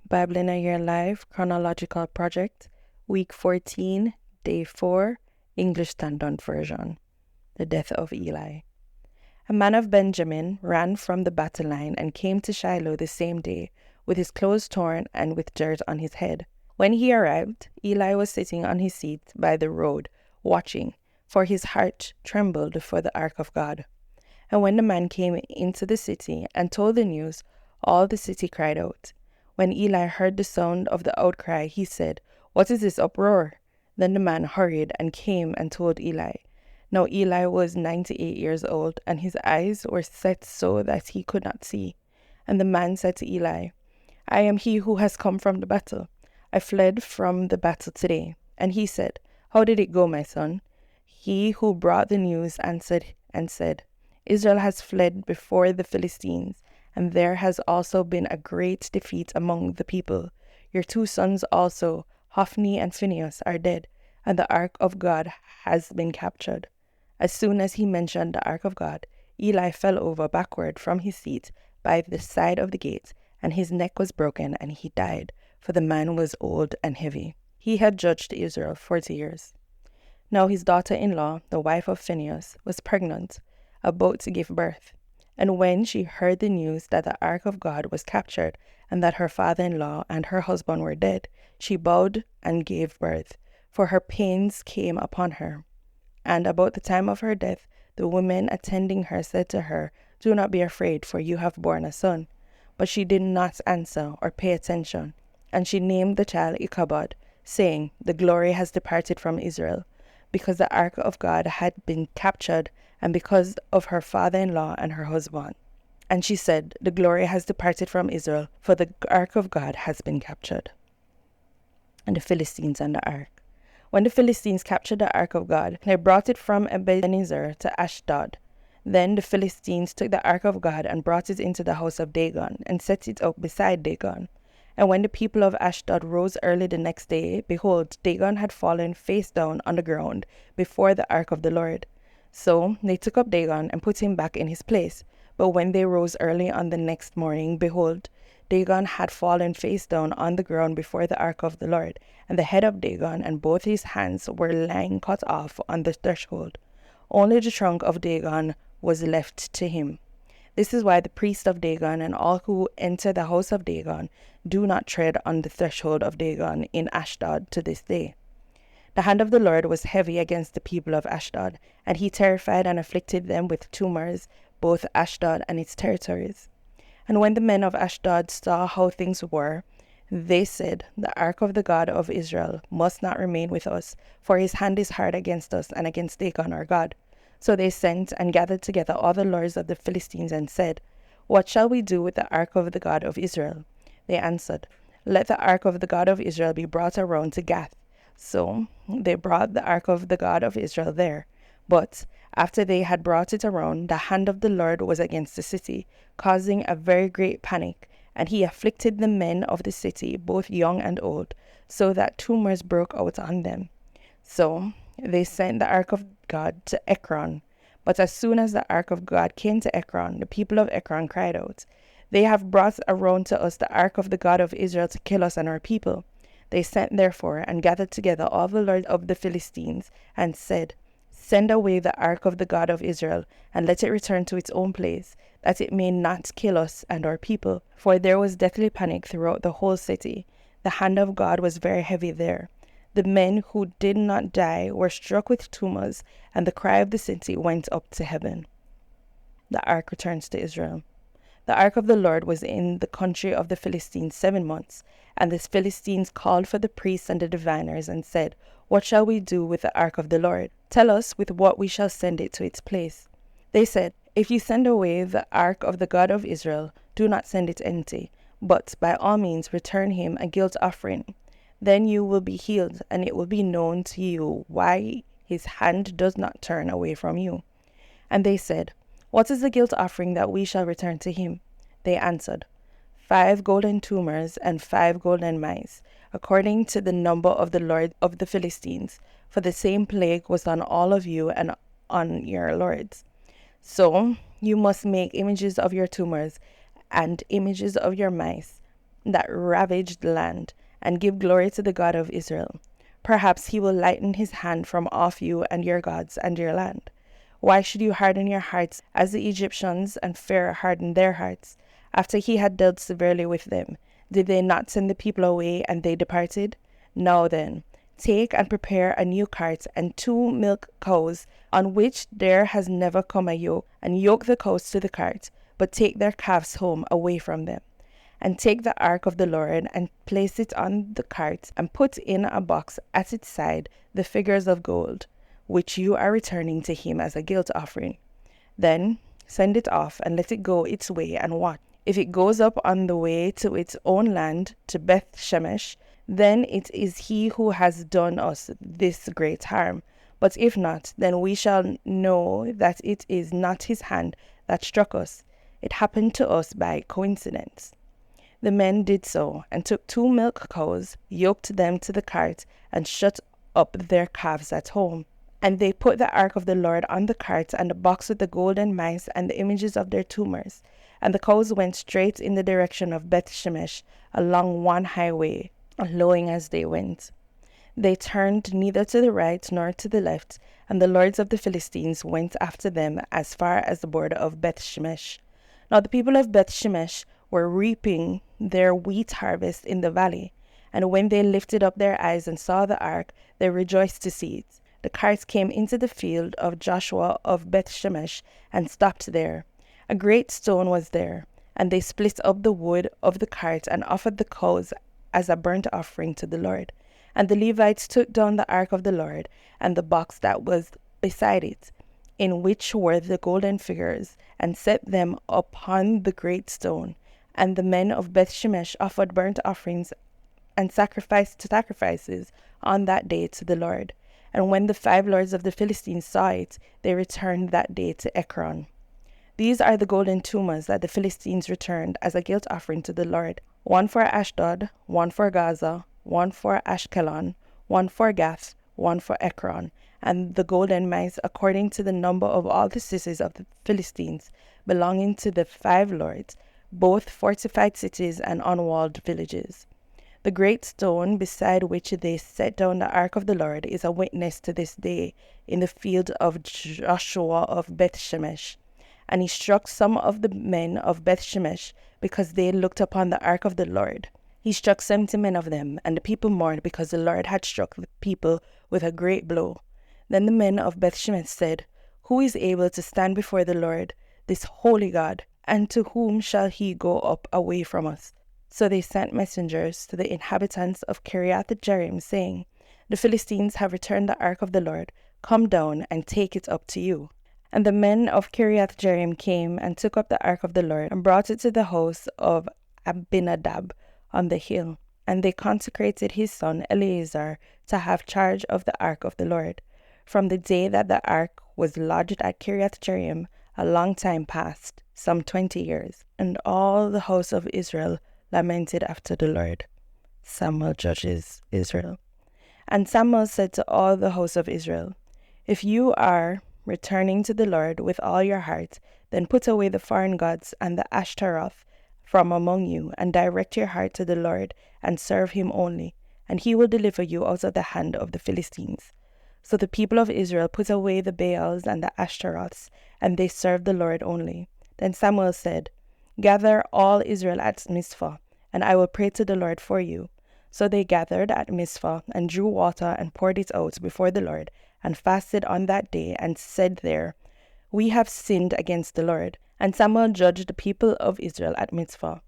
Bible in a Year Live Chronological Project, Week 14, Day 4, English Standard Version. The Death of Eli. A man of Benjamin ran from the battle line and came to Shiloh the same day, with his clothes torn and with dirt on his head. When he arrived, Eli was sitting on his seat by the road, watching, for his heart trembled for the ark of God. And when the man came into the city and told the news, all the city cried out. When Eli heard the sound of the outcry, he said, "What is this uproar?" Then the man hurried and came and told Eli. Now Eli was 98 years old, and his eyes were set so that he could not see. And the man said to Eli, "I am he who has come from the battle. I fled from the battle today." And he said, "How did it go, my son?" He who brought the news answered and said, "Israel has fled before the Philistines, and there has also been a great defeat among the people. Your 2 sons also, Hophni and Phinehas, are dead, and the ark of God has been captured." As soon as he mentioned the ark of God, Eli fell over backward from his seat by the side of the gate, and his neck was broken, and he died, for the man was old and heavy. He had judged Israel 40 years. Now his daughter-in-law, the wife of Phinehas, was pregnant, about to give birth. And when she heard the news that the ark of God was captured, and that her father-in-law and her husband were dead, she bowed and gave birth, for her pains came upon her. And about the time of her death, the women attending her said to her, "Do not be afraid, for you have borne a son." But she did not answer or pay attention. And she named the child Ichabod, saying, "The glory has departed from Israel," because the ark of God had been captured, and because of her father-in-law and her husband. And she said, "The glory has departed from Israel, for the ark of God has been captured." And the Philistines and the ark. When the Philistines captured the ark of God, they brought it from Ebenezer to Ashdod. Then the Philistines took the ark of God and brought it into the house of Dagon, and set it up beside Dagon. And when the people of Ashdod rose early the next day, behold, Dagon had fallen face down on the ground before the ark of the Lord. So they took up Dagon and put him back in his place. But when they rose early on the next morning, behold, Dagon had fallen face down on the ground before the ark of the Lord, and the head of Dagon and both his hands were lying cut off on the threshold. Only the trunk of Dagon was left to him. This is why the priest of Dagon and all who enter the house of Dagon do not tread on the threshold of Dagon in Ashdod to this day. The hand of the Lord was heavy against the people of Ashdod, and he terrified and afflicted them with tumors, both Ashdod and its territories. And when the men of Ashdod saw how things were, they said, "The ark of the God of Israel must not remain with us, for his hand is hard against us and against Dagon our God." So they sent and gathered together all the lords of the Philistines and said, "What shall we do with the ark of the God of Israel?" They answered, "Let the ark of the God of Israel be brought around to Gath." So they brought the ark of the God of Israel there. But after they had brought it around, the hand of the Lord was against the city, causing a very great panic, and he afflicted the men of the city, both young and old, so that tumors broke out on them. So they sent the ark of God to Ekron. But as soon as the ark of God came to Ekron, the people of Ekron cried out, "They have brought around to us the ark of the God of Israel to kill us and our people." They sent therefore and gathered together all the lords of the Philistines and said, "Send away the ark of the God of Israel, and let it return to its own place, that it may not kill us and our people." For there was deathly panic throughout the whole city. The hand of God was very heavy there. The men who did not die were struck with tumors, and the cry of the city went up to heaven. The ark returns to Israel. The ark of the Lord was in the country of the Philistines 7 months, and the Philistines called for the priests and the diviners and said, "What shall we do with the ark of the Lord? Tell us with what we shall send it to its place." They said, "If you send away the ark of the God of Israel, do not send it empty, but by all means return him a guilt offering. Then you will be healed, and it will be known to you why his hand does not turn away from you." And they said, "What is the guilt offering that we shall return to him?" They answered, 5 golden tumors and 5 golden mice, according to the number of the Lord of the Philistines, for the same plague was on all of you and on your lords. So you must make images of your tumors and images of your mice. that ravaged the land, and give glory to the God of Israel. Perhaps he will lighten his hand from off you and your gods and your land. Why should you harden your hearts as the Egyptians and Pharaoh hardened their hearts? After he had dealt severely with them, did they not send the people away, and they departed? Now then, take and prepare a new cart and 2 milk cows, on which there has never come a yoke, and yoke the cows to the cart, but take their calves home away from them. And take the ark of the Lord, and place it on the cart, and put in a box at its side the figures of gold, which you are returning to him as a guilt offering. Then send it off, and let it go its way, and watch. If it goes up on the way to its own land, to Beth Shemesh, then it is he who has done us this great harm. But if not, then we shall know that it is not his hand that struck us. It happened to us by coincidence. The men did so, and took 2 milk cows, yoked them to the cart, and shut up their calves at home. And they put the ark of the Lord on the cart, and the box with the golden mice and the images of their tumors. And the cows went straight in the direction of Beth Shemesh, along one highway, lowing as they went. They turned neither to the right nor to the left, and the lords of the Philistines went after them as far as the border of Beth Shemesh. Now the people of Beth Shemesh were reaping their wheat harvest in the valley, and when they lifted up their eyes and saw the ark, they rejoiced to see it. The cart came into the field of Joshua of Beth Shemesh and stopped there. A great stone was there, and they split up the wood of the cart and offered the cows as a burnt offering to the Lord. And the Levites took down the ark of the Lord and the box that was beside it, in which were the golden figures, and set them upon the great stone. And the men of Beth Shemesh offered burnt offerings and sacrifices on that day to the Lord. And when the 5 lords of the Philistines saw it, they returned that day to Ekron. These are the golden tumors that the Philistines returned as a guilt offering to the Lord: 1 for Ashdod, 1 for Gaza, 1 for Ashkelon, 1 for Gath, 1 for Ekron, and the golden mice according to the number of all the cities of the Philistines, belonging to the 5 lords, both fortified cities and unwalled villages. The great stone beside which they set down the ark of the Lord is a witness to this day in the field of Joshua of Beth Shemesh. And he struck some of the men of Beth Shemesh because they looked upon the ark of the Lord. He struck 70 men of them, and the people mourned because the Lord had struck the people with a great blow. Then the men of Beth Shemesh said, Who is able to stand before the Lord, this holy God, and to whom shall he go up away from us? So they sent messengers to the inhabitants of Kiriath-Jearim, saying, The Philistines have returned the ark of the Lord. Come down and take it up to you. And the men of Kiriath-Jearim came and took up the ark of the Lord, and brought it to the house of Abinadab on the hill. And they consecrated his son Eleazar to have charge of the ark of the Lord. From the day that the ark was lodged at Kiriath-Jearim, a long time passed, some 20 years. And all the house of Israel lamented after the Lord. Samuel judges Israel. And Samuel said to all the house of Israel, If you are returning to the Lord with all your heart, then put away the foreign gods and the Ashtaroth from among you, and direct your heart to the Lord, and serve him only, and he will deliver you out of the hand of the Philistines. So the people of Israel put away the Baals and the Ashtaroths, and they served the Lord only. Then Samuel said, Gather all Israel at Mizpah, and I will pray to the Lord for you. So they gathered at Mizpah, and drew water, and poured it out before the Lord, and fasted on that day, and said there, We have sinned against the Lord. And Samuel judged the people of Israel at Mizpah.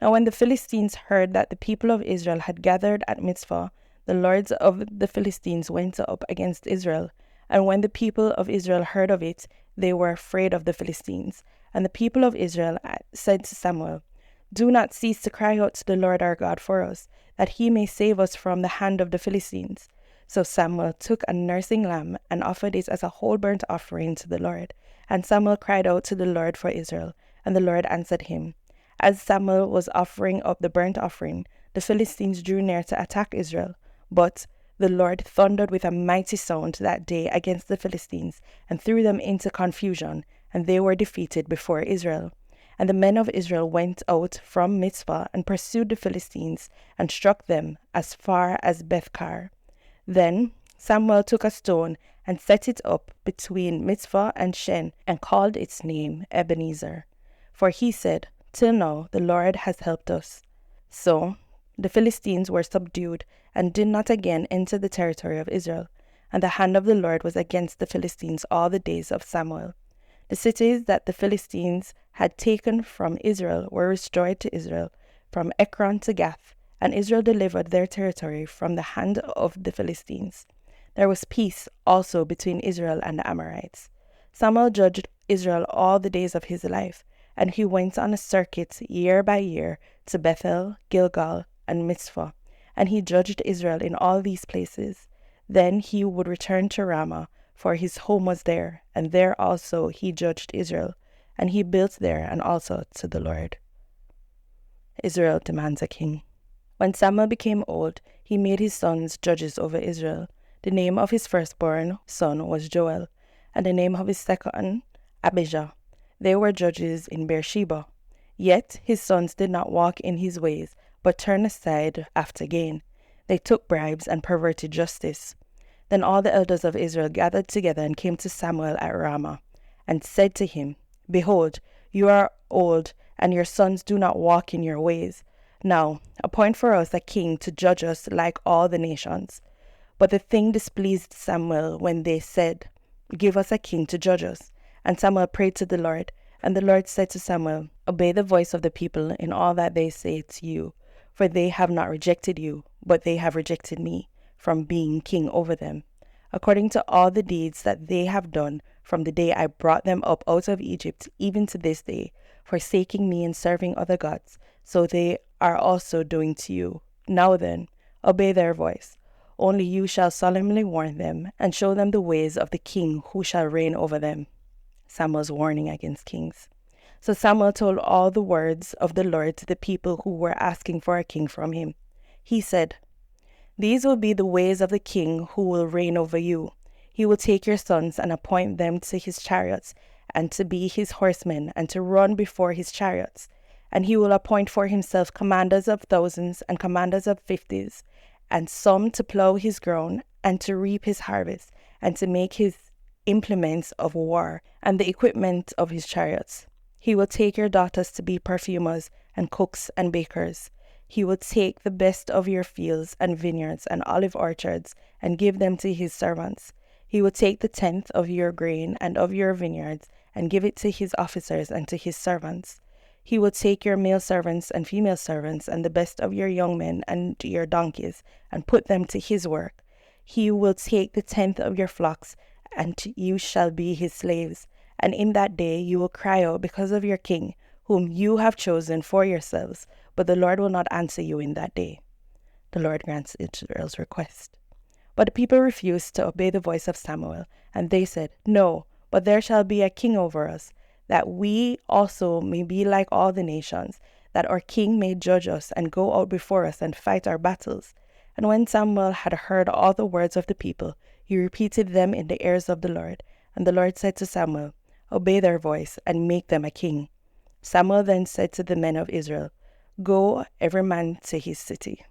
Now when the Philistines heard that the people of Israel had gathered at Mizpah, the lords of the Philistines went up against Israel. And when the people of Israel heard of it, they were afraid of the Philistines. And the people of Israel said to Samuel, Do not cease to cry out to the Lord our God for us, that he may save us from the hand of the Philistines. So Samuel took a nursing lamb and offered it as a whole burnt offering to the Lord. And Samuel cried out to the Lord for Israel, and the Lord answered him. As Samuel was offering up the burnt offering, the Philistines drew near to attack Israel. But the Lord thundered with a mighty sound that day against the Philistines, and threw them into confusion, and they were defeated before Israel. And the men of Israel went out from Mizpah and pursued the Philistines and struck them as far as Bethkar. Then Samuel took a stone and set it up between Mizpah and Shen and called its name Ebenezer. For he said, "Till now the Lord has helped us." So the Philistines were subdued and did not again enter the territory of Israel. And the hand of the Lord was against the Philistines all the days of Samuel. The cities that the Philistines had taken from Israel were restored to Israel, from Ekron to Gath, and Israel delivered their territory from the hand of the Philistines. There was peace also between Israel and the Amorites. Samuel judged Israel all the days of his life, and he went on a circuit year by year to Bethel, Gilgal, and Mizpah, and he judged Israel in all these places. Then he would return to Ramah, for his home was there, and there also he judged Israel, and he built there an altar to the Lord. Israel demands a king. When Samuel became old, he made his sons judges over Israel. The name of his firstborn son was Joel, and the name of his second, Abijah. They were judges in Beersheba. Yet his sons did not walk in his ways, but turned aside after gain. They took bribes and perverted justice. Then all the elders of Israel gathered together and came to Samuel at Ramah, and said to him, "Behold, you are old, and your sons do not walk in your ways. Now appoint for us a king to judge us like all the nations." But the thing displeased Samuel when they said, "Give us a king to judge us." And Samuel prayed to the Lord, and the Lord said to Samuel, "Obey the voice of the people in all that they say to you, for they have not rejected you, but they have rejected me from being king over them. According to all the deeds that they have done from the day I brought them up out of Egypt, even to this day, forsaking me and serving other gods, so they are also doing to you. Now then, obey their voice. Only you shall solemnly warn them, and show them the ways of the king who shall reign over them." Samuel's warning against kings. So Samuel told all the words of the Lord to the people who were asking for a king from him. He said, "These will be the ways of the king who will reign over you. He will take your sons and appoint them to his chariots, and to be his horsemen, and to run before his chariots. And he will appoint for himself commanders of thousands and commanders of 50s, and some to plow his ground, and to reap his harvest, and to make his implements of war, and the equipment of his chariots. He will take your daughters to be perfumers, and cooks, and bakers. He will take the best of your fields and vineyards and olive orchards and give them to his servants. He will take the 10th of your grain and of your vineyards and give it to his officers and to his servants. He will take your male servants and female servants and the best of your young men and your donkeys and put them to his work. He will take the 10th of your flocks, and you shall be his slaves. And in that day you will cry out because of your king, whom you have chosen for yourselves, but the Lord will not answer you in that day." The Lord grants Israel's request. But the people refused to obey the voice of Samuel, and they said, "No, but there shall be a king over us, that we also may be like all the nations, that our king may judge us and go out before us and fight our battles." And when Samuel had heard all the words of the people, he repeated them in the ears of the Lord. And the Lord said to Samuel, "Obey their voice and make them a king." Samuel then said to the men of Israel, "Go every man to his city."